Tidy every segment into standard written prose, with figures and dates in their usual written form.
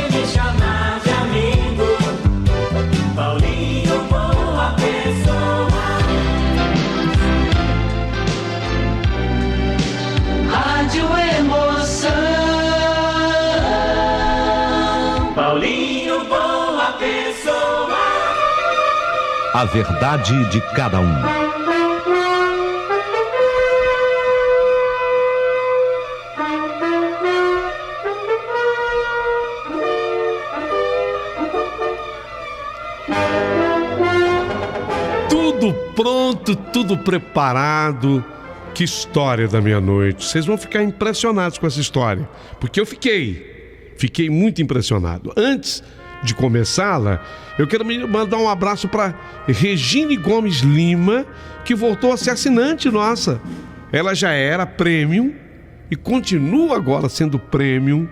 me chamar de amigo. Paulinho, boa pessoa. Rádio Emoção. Paulinho, boa pessoa. A verdade de cada um. Tudo pronto, tudo preparado. Que história da meia-noite. Vocês vão ficar impressionados com essa história, porque eu fiquei muito impressionado. Antes de começá-la, eu quero mandar um abraço para Regine Gomes Lima, que voltou a ser assinante nossa. Ela já era premium e continua agora sendo premium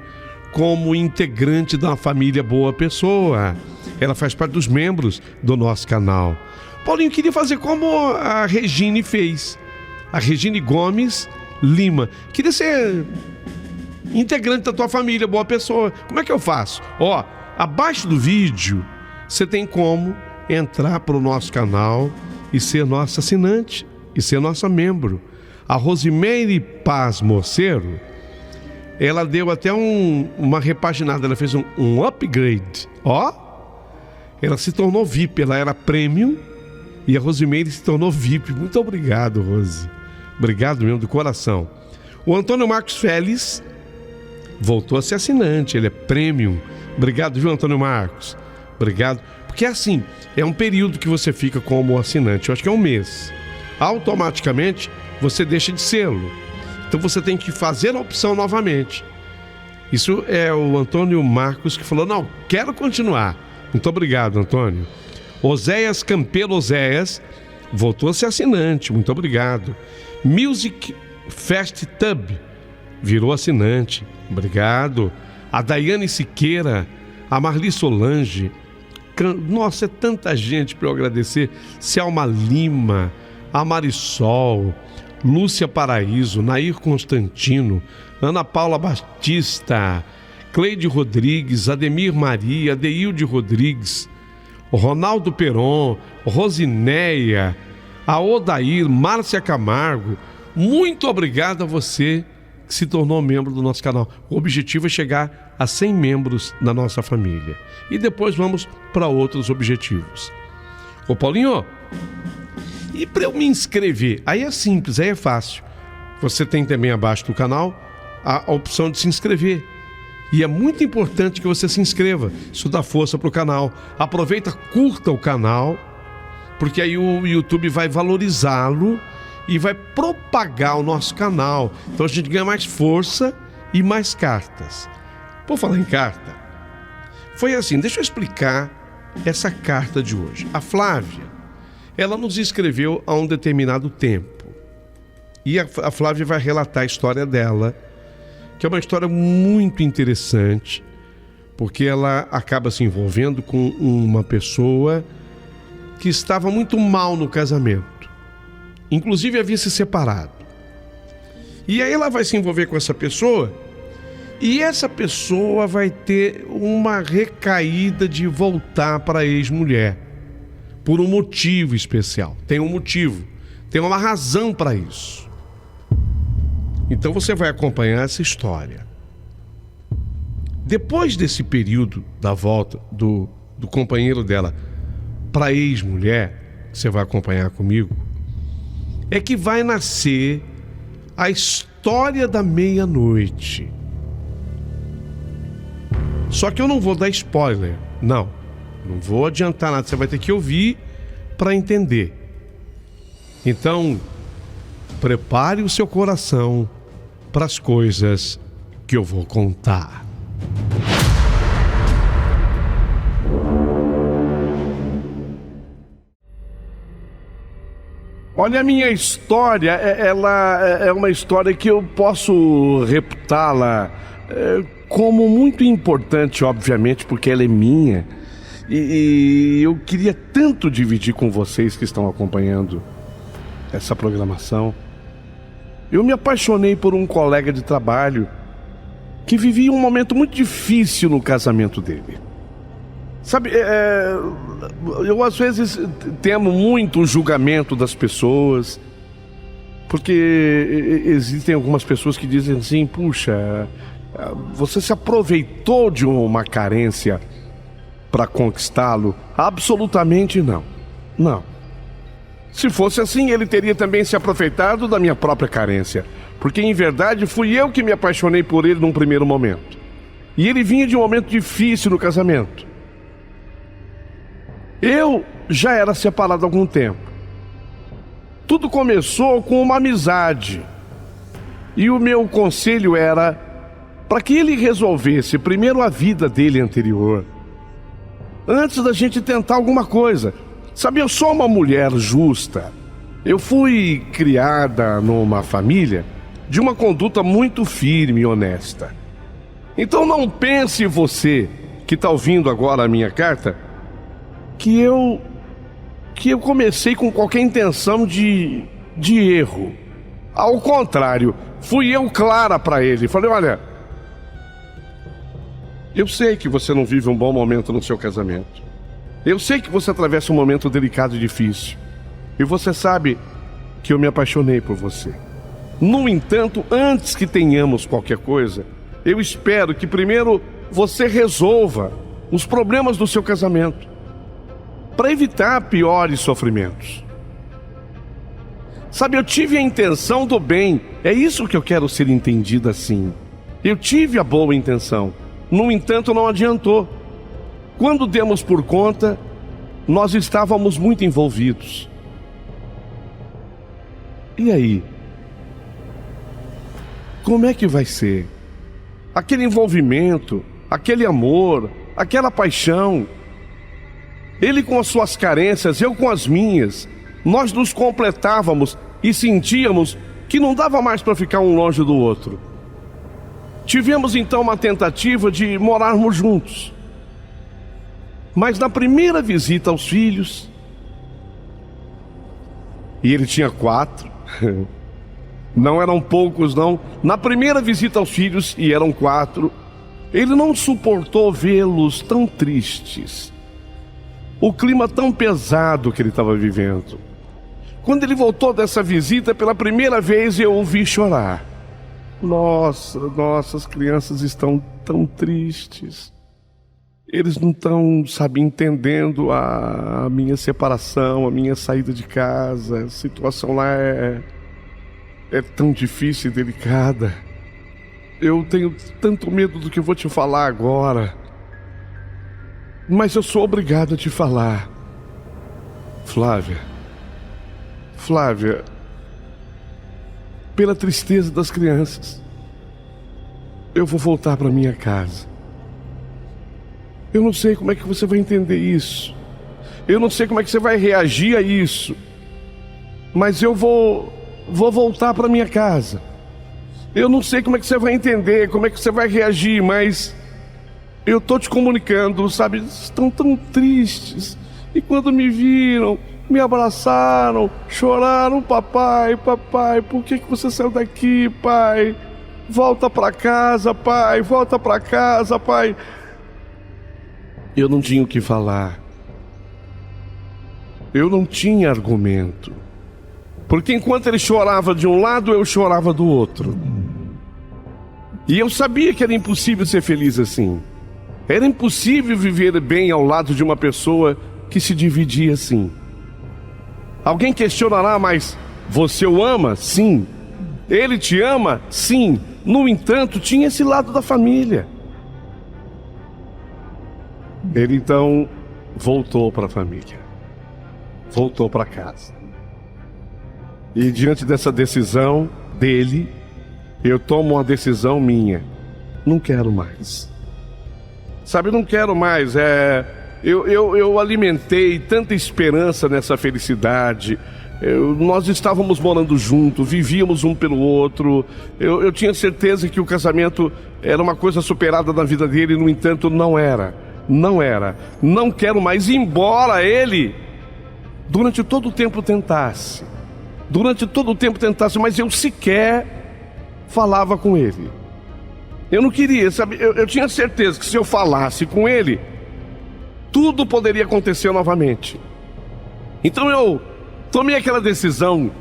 como integrante da família Boa Pessoa. Ela faz parte dos membros do nosso canal. Paulinho, queria fazer como a Regine fez. A Regine Gomes Lima. Queria ser integrante da tua família Boa Pessoa. Como é que eu faço? Ó, abaixo do vídeo, você tem como entrar para o nosso canal e ser nosso assinante, e ser nossa membro. A Rosimeire Paz Moceiro, ela deu até uma repaginada, ela fez um upgrade. Ó, ela se tornou VIP, ela era premium e a Rosimeire se tornou VIP. Muito obrigado, Rose. Obrigado mesmo, do coração. O Antônio Marcos Félix voltou a ser assinante, ele é premium. Obrigado, viu, Antônio Marcos? Obrigado. Porque assim, é um período que você fica como assinante, eu acho que é um mês. Automaticamente, você deixa de sê-lo. Então você tem que fazer a opção novamente. Isso é o Antônio Marcos que falou, não, quero continuar. Muito obrigado, Antônio. Oséias Campelo Oséias voltou a ser assinante, muito obrigado. Music Fest Tub virou assinante, obrigado. A Daiane Siqueira, a Marli Solange, nossa, é tanta gente para eu agradecer. Selma Lima, a Marisol, Lúcia Paraíso, Nair Constantino, Ana Paula Batista, Cleide Rodrigues, Ademir Maria, Adeilde Rodrigues, Ronaldo Peron, Rosineia, a Odair, Márcia Camargo. Muito obrigado a você que se tornou membro do nosso canal. O objetivo é chegar a 100 membros da nossa família. E depois vamos para outros objetivos. Ô Paulinho, e para eu me inscrever? Aí é simples, aí é fácil. Você tem também abaixo do canal a opção de se inscrever. E é muito importante que você se inscreva. Isso dá força para o canal. Aproveita, curta o canal, porque aí o YouTube vai valorizá-lo e vai propagar o nosso canal. Então a gente ganha mais força e mais cartas. Por falar em carta, foi assim, deixa eu explicar essa carta de hoje. A Flávia, ela nos escreveu há um determinado tempo. E a Flávia vai relatar a história dela, que é uma história muito interessante, porque ela acaba se envolvendo com uma pessoa que estava muito mal no casamento. Inclusive havia se separado. E aí ela vai se envolver com essa pessoa, e essa pessoa vai ter uma recaída de voltar para a ex-mulher, por um motivo especial. Tem um motivo, tem uma razão para isso. Então você vai acompanhar essa história. Depois desse período da volta do companheiro dela para a ex-mulher, que você vai acompanhar comigo, é que vai nascer a história da meia-noite. Só que eu não vou dar spoiler, não vou adiantar nada, você vai ter que ouvir para entender. Então, prepare o seu coração para as coisas que eu vou contar. Olha, a minha história, ela é uma história que eu posso reputá-la como muito importante, obviamente, porque ela é minha. E eu queria tanto dividir com vocês que estão acompanhando essa programação. Eu me apaixonei por um colega de trabalho que vivia um momento muito difícil no casamento dele. Sabe, eu às vezes temo muito o julgamento das pessoas, porque existem algumas pessoas que dizem assim: puxa, você se aproveitou de uma carência para conquistá-lo. Absolutamente não. Não. Se fosse assim, ele teria também se aproveitado da minha própria carência, porque em verdade fui eu que me apaixonei por ele num primeiro momento. E ele vinha de um momento difícil no casamento. Eu já era separado há algum tempo. Tudo começou com uma amizade. E o meu conselho era para que ele resolvesse primeiro a vida dele anterior, antes da gente tentar alguma coisa. Sabe, eu sou uma mulher justa. Eu fui criada numa família de uma conduta muito firme e honesta. Então não pense você, que está ouvindo agora a minha carta, que eu comecei com qualquer intenção de erro. Ao contrário, fui eu clara para ele. Falei: olha, eu sei que você não vive um bom momento no seu casamento. Eu sei que você atravessa um momento delicado e difícil. E você sabe que eu me apaixonei por você. No entanto, antes que tenhamos qualquer coisa, eu espero que primeiro você resolva os problemas do seu casamento, para evitar piores sofrimentos. Sabe, eu tive a intenção do bem. É isso que eu quero ser entendido assim. Eu tive a boa intenção. No entanto, não adiantou. Quando demos por conta, nós estávamos muito envolvidos. E aí? Como é que vai ser? Aquele envolvimento, aquele amor, aquela paixão. Ele com as suas carências, eu com as minhas. Nós nos completávamos e sentíamos que não dava mais para ficar um longe do outro. Tivemos então uma tentativa de morarmos juntos. Mas na primeira visita aos filhos, e ele tinha 4, não eram poucos não, na primeira visita aos filhos, e eram 4, ele não suportou vê-los tão tristes. O clima tão pesado que ele estava vivendo. Quando ele voltou dessa visita, pela primeira vez eu ouvi chorar. Nossa, as crianças estão tão tristes. Eles não estão, entendendo a minha separação, a minha saída de casa. A situação lá é tão difícil e delicada. Eu tenho tanto medo do que eu vou te falar agora. Mas eu sou obrigado a te falar. Flávia, pela tristeza das crianças, eu vou voltar para minha casa. Eu não sei como é que você vai entender isso. Eu não sei como é que você vai reagir a isso. Mas eu vou voltar para minha casa. Eu não sei como é que você vai entender, como é que você vai reagir, mas eu tô te comunicando, estão tão tristes. E quando me viram, me abraçaram, choraram: papai, por que você saiu daqui, pai? Volta pra casa, pai, volta pra casa, pai. Eu não tinha o que falar. Eu não tinha argumento. Porque enquanto ele chorava de um lado, eu chorava do outro. E eu sabia que era impossível ser feliz assim. Era impossível viver bem ao lado de uma pessoa que se dividia assim. Alguém questionará: mas você o ama? Sim. Ele te ama? Sim. No entanto, tinha esse lado da família. Ele então voltou para a família. Voltou para casa. E diante dessa decisão dele, eu tomo uma decisão minha. Não quero mais. Não quero mais. Eu alimentei tanta esperança nessa felicidade. Nós estávamos morando juntos, vivíamos um pelo outro. Eu tinha certeza que o casamento era uma coisa superada na vida dele. No entanto, não era. Não quero mais, embora ele durante todo o tempo tentasse. Mas eu sequer falava com ele. Eu não queria, sabe? Eu tinha certeza que se eu falasse com ele, tudo poderia acontecer novamente. Então eu tomei aquela decisão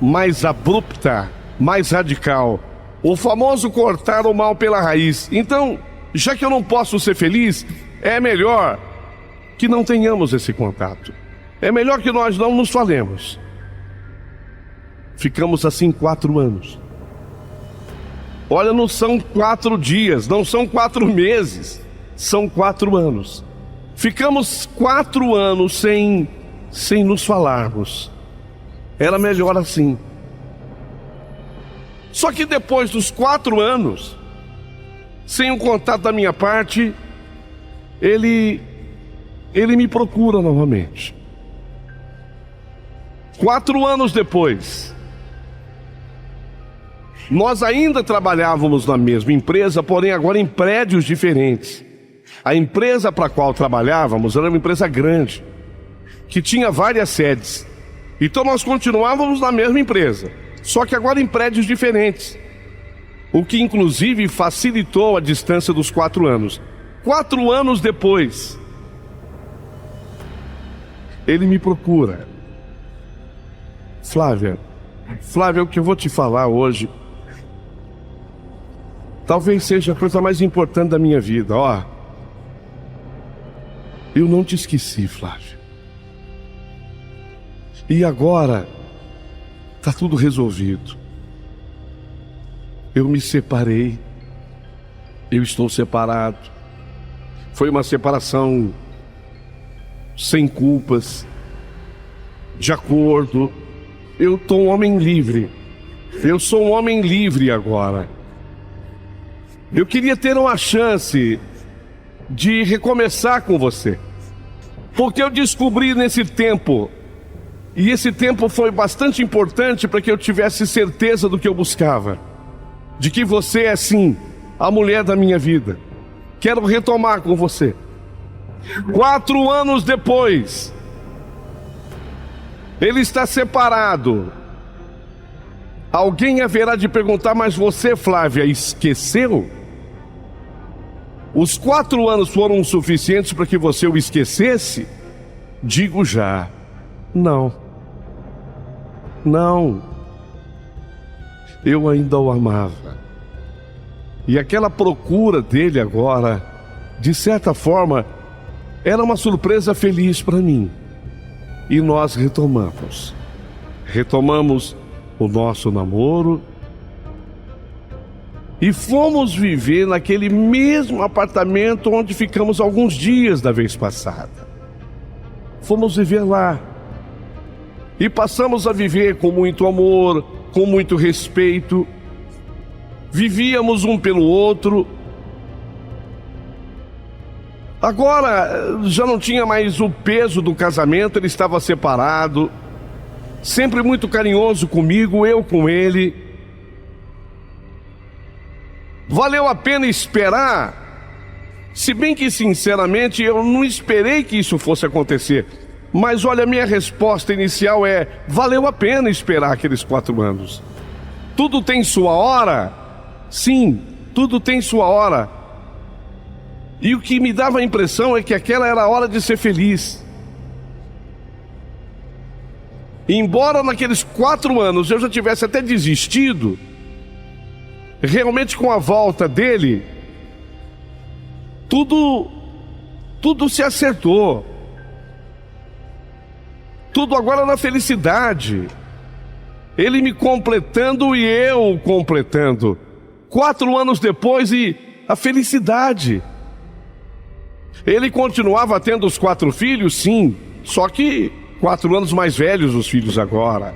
mais abrupta, mais radical. O famoso cortar o mal pela raiz. Então, já que eu não posso ser feliz, é melhor que não tenhamos esse contato. É melhor que nós não nos falemos. Ficamos assim 4 anos. Olha, não são 4 dias, não são 4 meses, são 4 anos. Ficamos 4 anos sem nos falarmos. Era melhor assim. Só que depois dos 4 anos, sem um contato da minha parte, ele me procura novamente. 4 anos depois, nós ainda trabalhávamos na mesma empresa, porém agora em prédios diferentes. A empresa para a qual trabalhávamos era uma empresa grande, que tinha várias sedes. Então nós continuávamos na mesma empresa, só que agora em prédios diferentes. O que inclusive facilitou a distância dos 4 anos. 4 anos depois, ele me procura. Flávia, o que eu vou te falar hoje talvez seja a coisa mais importante da minha vida. Ó, eu não te esqueci, Flávia. E agora tá tudo resolvido. Eu me separei. Eu estou separado. Foi uma separação sem culpas, de acordo. Eu estou um homem livre. Eu sou um homem livre agora. Eu queria ter uma chance de recomeçar com você, porque eu descobri nesse tempo, e esse tempo foi bastante importante para que eu tivesse certeza do que eu buscava, de que você é sim a mulher da minha vida. Quero retomar com você. 4 anos depois, ele está separado. Alguém haverá de perguntar, mas você, Flávia, esqueceu? Os 4 anos foram suficientes para que você o esquecesse? Digo já, não. Eu ainda o amava. E aquela procura dele agora, de certa forma, era uma surpresa feliz para mim. E nós retomamos o nosso namoro e fomos viver naquele mesmo apartamento onde ficamos alguns dias da vez passada. Fomos viver lá e passamos a viver com muito amor, com muito respeito. Vivíamos um pelo outro. Agora já não tinha mais o peso do casamento, ele estava separado, sempre muito carinhoso comigo, eu com ele. Valeu a pena esperar, se bem que sinceramente eu não esperei que isso fosse acontecer. Mas olha, a minha resposta inicial é: valeu a pena esperar aqueles 4 anos. Tudo tem sua hora? Sim, tudo tem sua hora. E o que me dava a impressão é que aquela era a hora de ser feliz. Embora naqueles 4 anos eu já tivesse até desistido, realmente com a volta dele, tudo se acertou. Tudo agora na felicidade. Ele me completando e eu o completando. 4 anos depois e a felicidade. Ele continuava tendo os 4 filhos, sim, só que 4 anos mais velhos os filhos agora.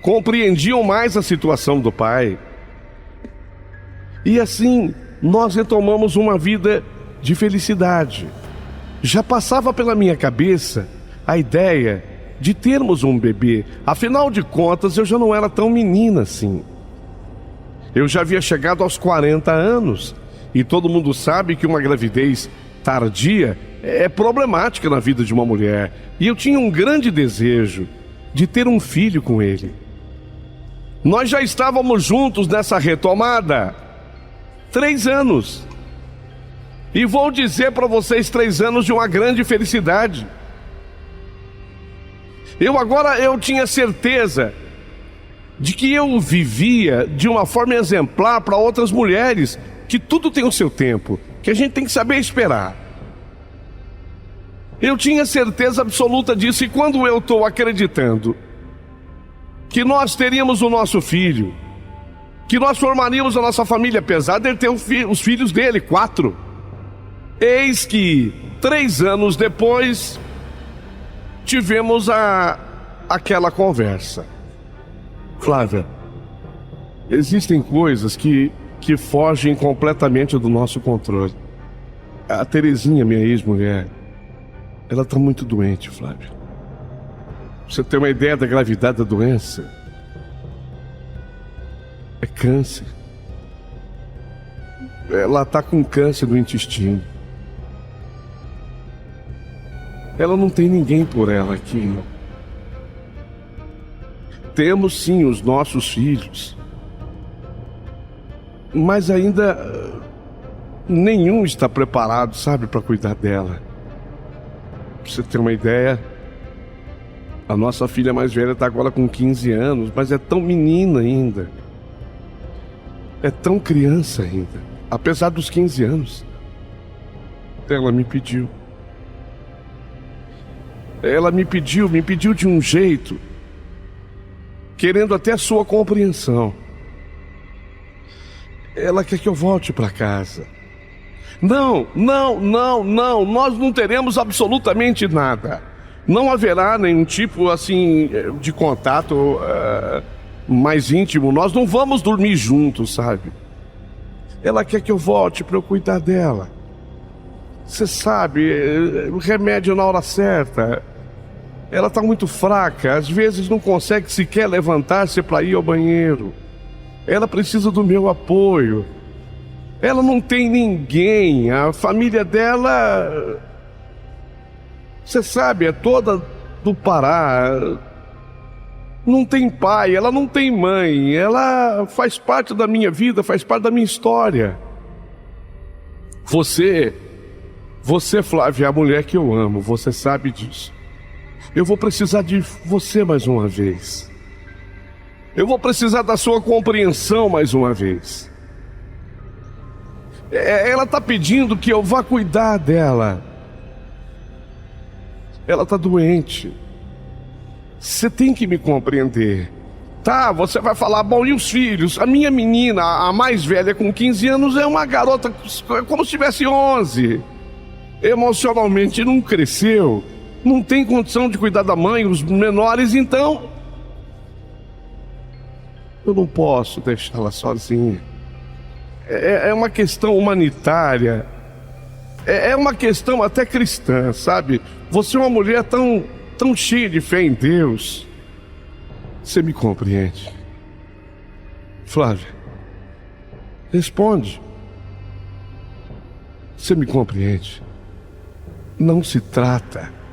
Compreendiam mais a situação do pai. E assim, nós retomamos uma vida de felicidade. Já passava pela minha cabeça a ideia de termos um bebê. Afinal de contas, eu já não era tão menina assim. Eu já havia chegado aos 40 anos. E todo mundo sabe que uma gravidez tardia é problemática na vida de uma mulher. E eu tinha um grande desejo de ter um filho com ele. Nós já estávamos juntos nessa retomada. 3 anos. E vou dizer para vocês, 3 anos de uma grande felicidade. Eu tinha certeza de que eu vivia de uma forma exemplar para outras mulheres, que tudo tem o seu tempo, que a gente tem que saber esperar. Eu tinha certeza absoluta disso, e quando eu estou acreditando que nós teríamos o nosso filho, que nós formaríamos a nossa família, apesar de ele ter os filhos dele, 4, eis que 3 anos depois tivemos aquela conversa. Flávia, existem coisas que fogem completamente do nosso controle. A Terezinha, minha ex-mulher, ela está muito doente, Flávia. Você tem uma ideia da gravidade da doença? É câncer. Ela está com câncer no intestino. Ela não tem ninguém por ela aqui. Temos sim os nossos filhos, mas ainda nenhum está preparado, sabe, para cuidar dela. Pra você ter uma ideia, a nossa filha mais velha está agora com 15 anos, mas é tão menina ainda. É tão criança ainda, apesar dos 15 anos. Ela me pediu. Ela me pediu de um jeito, querendo até a sua compreensão. Ela quer que eu volte para casa. Não, nós não teremos absolutamente nada. Não haverá nenhum tipo assim de contato mais íntimo. Nós não vamos dormir juntos, sabe? Ela quer que eu volte para eu cuidar dela. Você sabe, o remédio na hora certa. Ela está muito fraca, às vezes não consegue sequer levantar-se para ir ao banheiro. Ela precisa do meu apoio. Ela não tem ninguém, a família dela, você sabe, é toda do Pará. Não tem pai, ela não tem mãe, ela faz parte da minha vida, faz parte da minha história. Você, Flávia, é a mulher que eu amo, você sabe disso. Eu vou precisar de você mais uma vez. Eu vou precisar da sua compreensão mais uma vez. Ela está pedindo que eu vá cuidar dela. Ela está doente. Você tem que me compreender. Tá, você vai falar, bom, e os filhos? A minha menina, a mais velha com 15 anos, é uma garota como se tivesse 11. Emocionalmente não cresceu. Não tem condição de cuidar da mãe, os menores, então eu não posso deixá-la sozinha. É uma questão humanitária, é uma questão até cristã, sabe? Você é uma mulher tão cheia de fé em Deus. Você me compreende? Flávia, responde. Você me compreende? Não se trata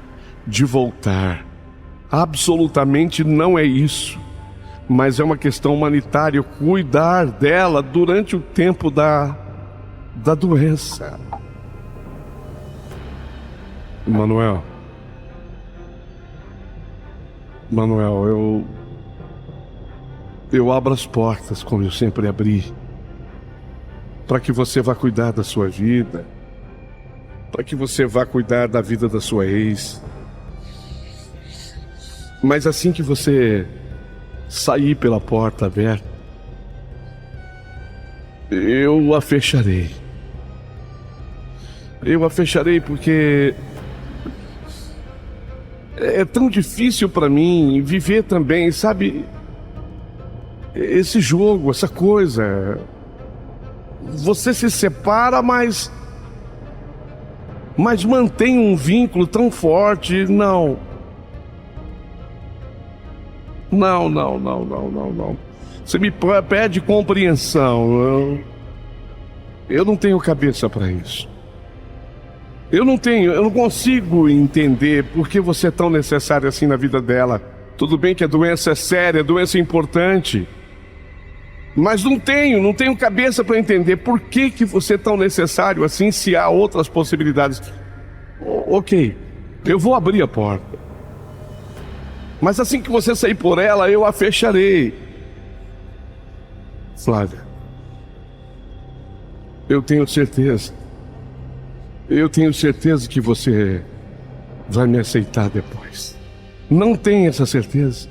de voltar. Absolutamente não é isso. Mas é uma questão humanitária, cuidar dela durante o tempo da doença. Manuel, eu abro as portas como eu sempre abri, para que você vá cuidar da sua vida, para que você vá cuidar da vida da sua ex. Mas assim que você sair pela porta aberta, eu a fecharei. Eu a fecharei porque é tão difícil para mim viver também, sabe? Esse jogo, essa coisa. Você se separa, mas mantém um vínculo tão forte. Não. Você me pede compreensão. Eu não tenho cabeça para isso. Eu não consigo entender por que você é tão necessário assim na vida dela. Tudo bem que a doença é séria, a doença é importante. Mas não tenho cabeça para entender por que você é tão necessário assim, se há outras possibilidades. Ok, eu vou abrir a porta. Mas assim que você sair por ela, eu a fecharei. Flávia, eu tenho certeza que você vai me aceitar depois. Não tenha essa certeza.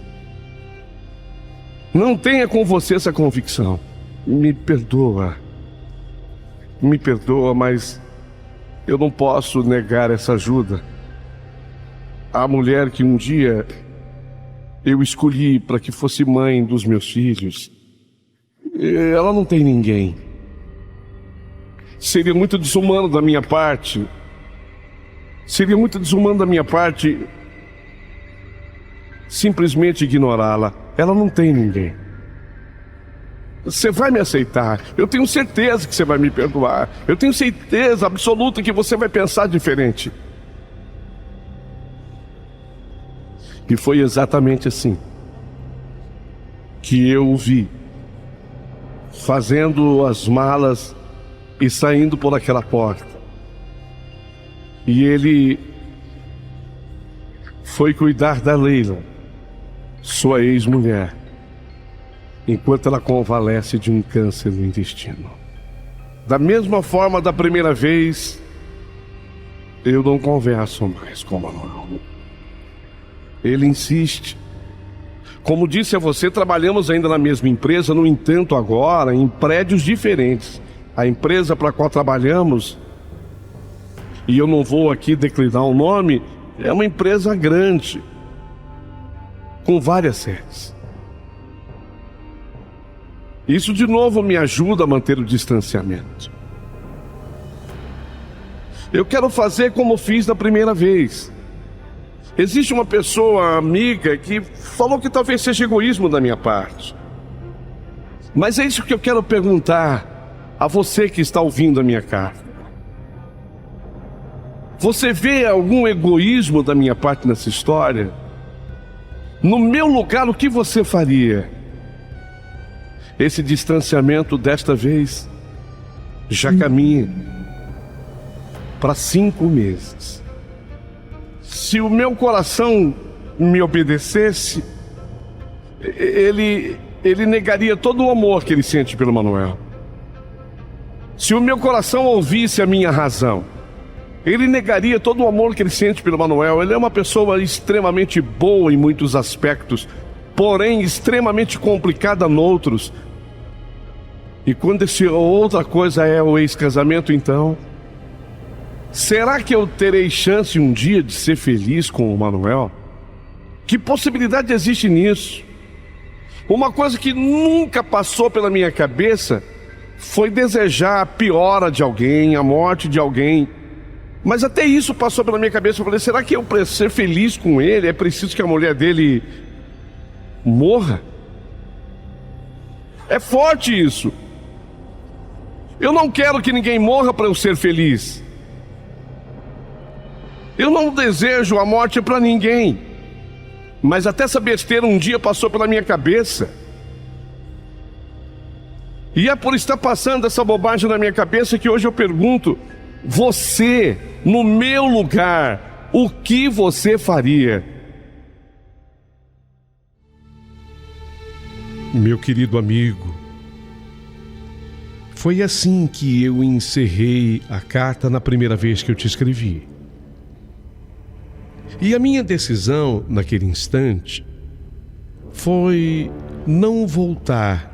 Não tenha com você essa convicção. Me perdoa, mas eu não posso negar essa ajuda. A mulher que um dia eu escolhi para que fosse mãe dos meus filhos, ela não tem ninguém. Seria muito desumano da minha parte simplesmente ignorá-la. Ela não tem ninguém. Você vai me aceitar. Eu tenho certeza que você vai me perdoar. Eu tenho certeza absoluta que você vai pensar diferente. E foi exatamente assim que eu o vi, fazendo as malas e saindo por aquela porta. E ele foi cuidar da Leila, sua ex-mulher, enquanto ela convalesce de um câncer no intestino. Da mesma forma da primeira vez, eu não converso mais com o Manuel. Ele insiste. Como disse a você, trabalhamos ainda na mesma empresa, no entanto agora em prédios diferentes. A empresa para a qual trabalhamos, e eu não vou aqui declinar o nome, é uma empresa grande, com várias sedes. Isso de novo me ajuda a manter o distanciamento. Eu quero fazer como fiz da primeira vez. Existe uma pessoa amiga que falou que talvez seja egoísmo da minha parte. Mas é isso que eu quero perguntar a você que está ouvindo a minha carta. Você vê algum egoísmo da minha parte nessa história? No meu lugar, o que você faria? Esse distanciamento desta vez já caminha para 5 meses. Se o meu coração me obedecesse, ele negaria todo o amor que ele sente pelo Manuel. Se o meu coração ouvisse a minha razão, ele negaria todo o amor que ele sente pelo Manuel. Ele é uma pessoa extremamente boa em muitos aspectos, porém extremamente complicada noutros. E quando essa outra coisa é o ex-casamento, então, será que eu terei chance um dia de ser feliz com o Manuel? Que possibilidade existe nisso? Uma coisa que nunca passou pela minha cabeça foi desejar a piora de alguém, a morte de alguém. Mas até isso passou pela minha cabeça. Eu falei, será que eu, para ser feliz com ele, é preciso que a mulher dele morra? É forte isso. Eu não quero que ninguém morra para eu ser feliz. Eu não desejo a morte para ninguém. Mas até essa besteira um dia passou pela minha cabeça. E é por estar passando essa bobagem na minha cabeça que hoje eu pergunto: você, no meu lugar, o que você faria? Meu querido amigo, foi assim que eu encerrei a carta na primeira vez que eu te escrevi. E a minha decisão, naquele instante, foi não voltar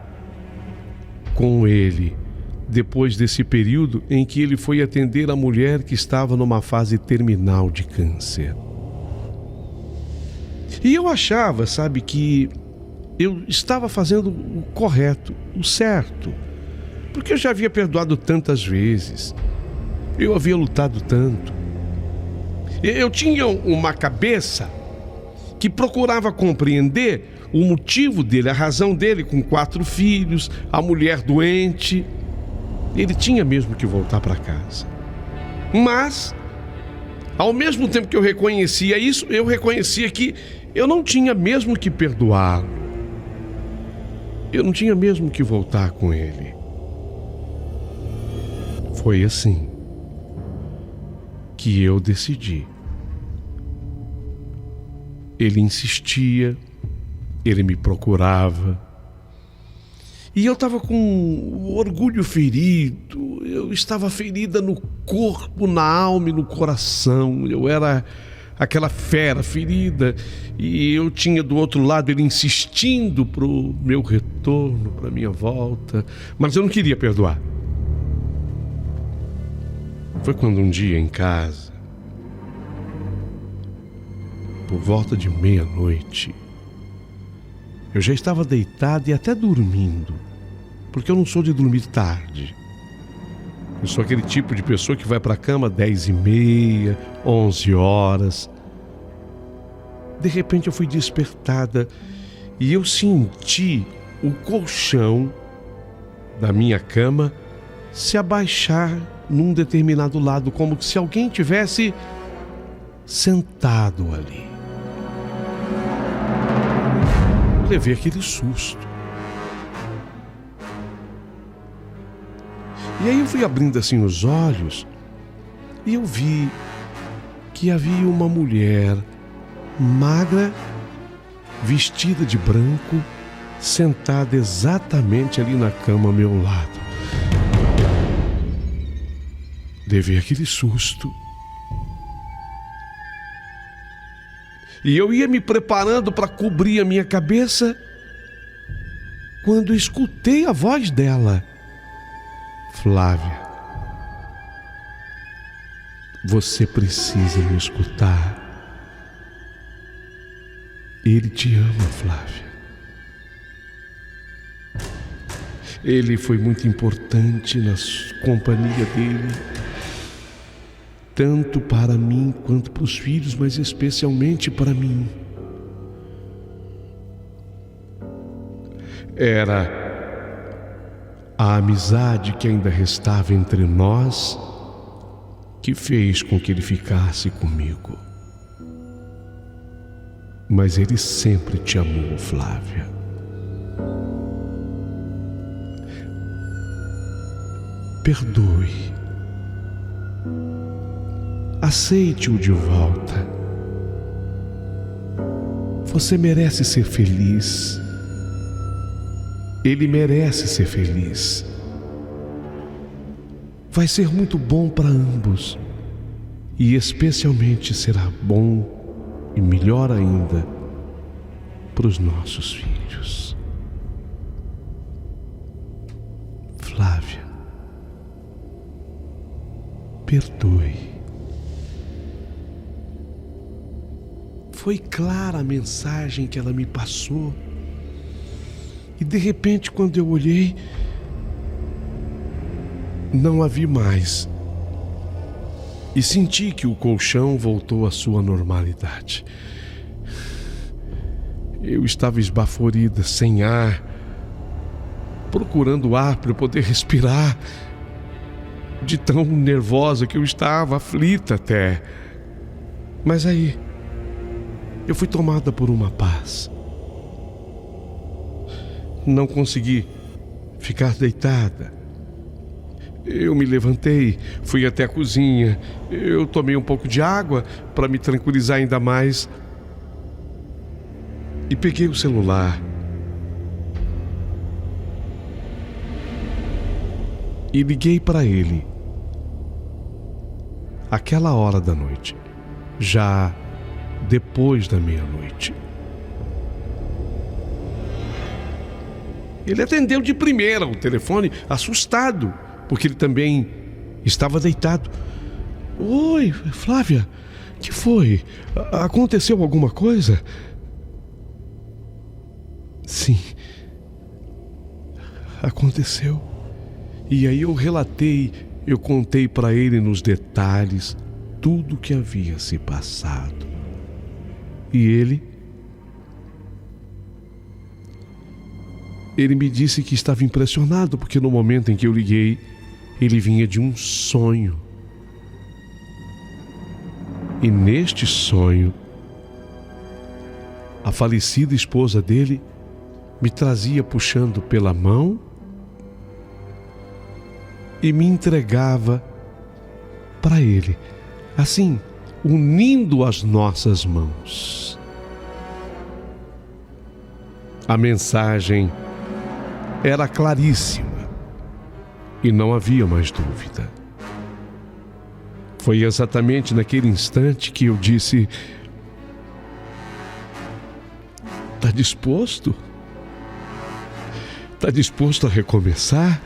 com ele depois desse período em que ele foi atender a mulher que estava numa fase terminal de câncer. E eu achava, sabe, que eu estava fazendo o correto, o certo, porque eu já havia perdoado tantas vezes, eu havia lutado tanto. Eu tinha uma cabeça que procurava compreender o motivo dele, a razão dele com 4 filhos, a mulher doente. Ele tinha mesmo que voltar para casa. Mas, ao mesmo tempo que eu reconhecia isso, eu reconhecia que eu não tinha mesmo que perdoá-lo. eu não tinha mesmo que voltar com ele. Foi assim que eu decidi. Ele insistia, ele me procurava, e eu estava com o orgulho ferido, eu estava ferida no corpo, na alma e no coração. Eu era aquela fera ferida, e eu tinha do outro lado ele insistindo pro meu retorno, pra minha volta, mas eu não queria perdoar. Foi quando um dia em casa, por volta de meia-noite, eu já estava deitado e até dormindo, porque eu não sou de dormir tarde. Eu sou aquele tipo de pessoa que vai para a cama 10h30, 11 horas. De repente eu fui despertada e eu senti o colchão da minha cama se abaixar num determinado lado, como se alguém tivesse sentado ali. Levei aquele susto. E aí eu fui abrindo assim os olhos e eu vi que havia uma mulher magra, vestida de branco, sentada exatamente ali na cama ao meu lado. Levei aquele susto. E eu ia me preparando para cobrir a minha cabeça quando escutei a voz dela. Flávia, você precisa me escutar. Ele te ama, Flávia. Ele foi muito importante na companhia dele, tanto para mim quanto para os filhos, mas especialmente para mim. Era a amizade que ainda restava entre nós que fez com que ele ficasse comigo. Mas ele sempre te amou, Flávia. Perdoe. Aceite-o de volta. Você merece ser feliz. Ele merece ser feliz. Vai ser muito bom para ambos. E especialmente será bom e melhor ainda para os nossos filhos. Flávia, perdoe. Foi clara a mensagem que ela me passou. E de repente, quando eu olhei, não a vi mais. E senti que o colchão voltou à sua normalidade. Eu estava esbaforida, sem ar, procurando ar para eu poder respirar, de tão nervosa que eu estava, aflita até. Mas aí, eu fui tomada por uma paz. Não consegui ficar deitada. Eu me levantei, fui até a cozinha. Eu tomei um pouco de água para me tranquilizar ainda mais. E peguei o celular. E liguei para ele. Aquela hora da noite, já depois da meia-noite. Ele atendeu de primeira o telefone, assustado, porque ele também estava deitado. Oi, Flávia, que foi? Aconteceu alguma coisa? Sim, aconteceu. E aí eu contei para ele nos detalhes tudo o que havia se passado. E ele me disse que estava impressionado, porque no momento em que eu liguei, ele vinha de um sonho. E neste sonho, a falecida esposa dele me trazia puxando pela mão e me entregava para Ele, assim, unindo as nossas mãos. A mensagem era claríssima e não havia mais dúvida. Foi exatamente naquele instante que eu disse: "Está disposto? Está disposto a recomeçar?"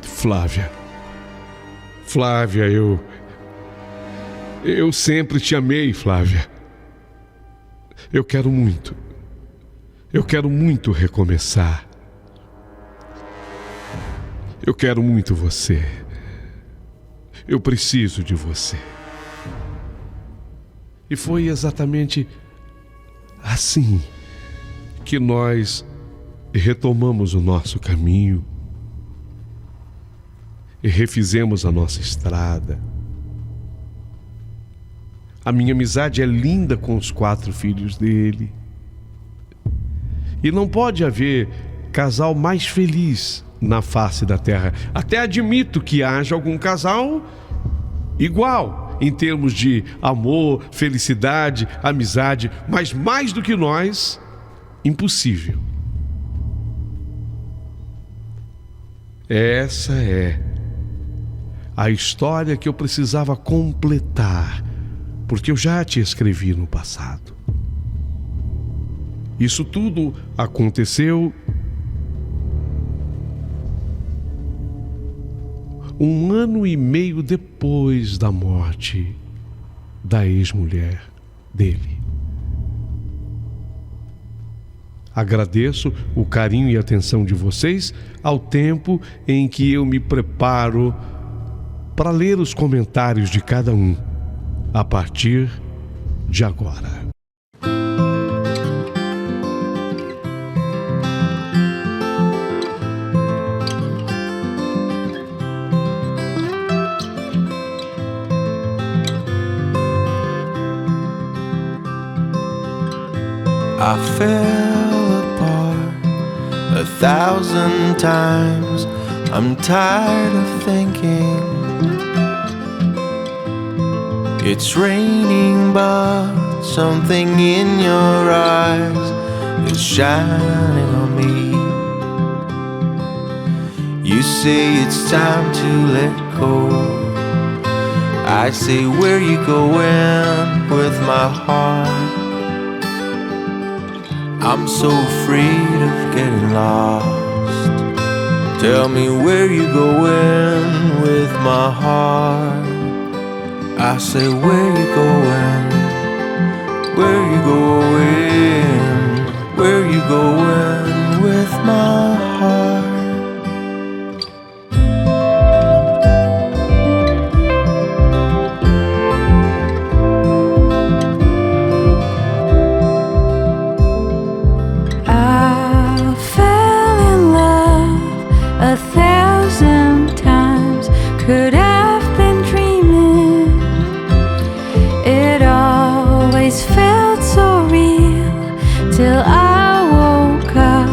Flávia, eu sempre te amei, Flávia. Eu quero muito recomeçar. Eu quero muito você. Eu preciso de você. E foi exatamente assim que nós retomamos o nosso caminho e refizemos a nossa estrada. A minha amizade é linda com os 4 filhos dele. E não pode haver casal mais feliz na face da terra. Até admito que haja algum casal igual em termos de amor, felicidade, amizade, mas mais do que nós, impossível. Essa é a história que eu precisava completar, porque eu já te escrevi no passado. Isso tudo aconteceu 1 ano e meio depois da morte da ex-mulher dele. Agradeço o carinho e atenção de vocês ao tempo em que eu me preparo para ler os comentários de cada um a partir de agora. I fell apart 1,000 times. I'm tired of thinking it's raining, but something in your eyes is shining on me. You say it's time to let go. I say, where you going with my heart? I'm so afraid of getting lost. Tell me where you going with my heart. I say, where you going? Where you going? Where you going with my heart? Could have been dreaming. It always felt so real till I woke up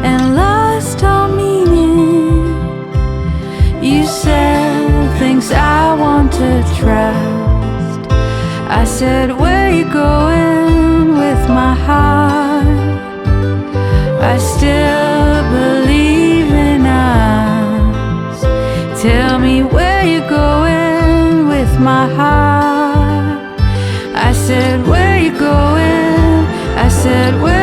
and lost all meaning. You said things I want to trust. I said, where you going with my heart? I still believe in us. Tell me where you going with my heart. I said, where you going? I said, where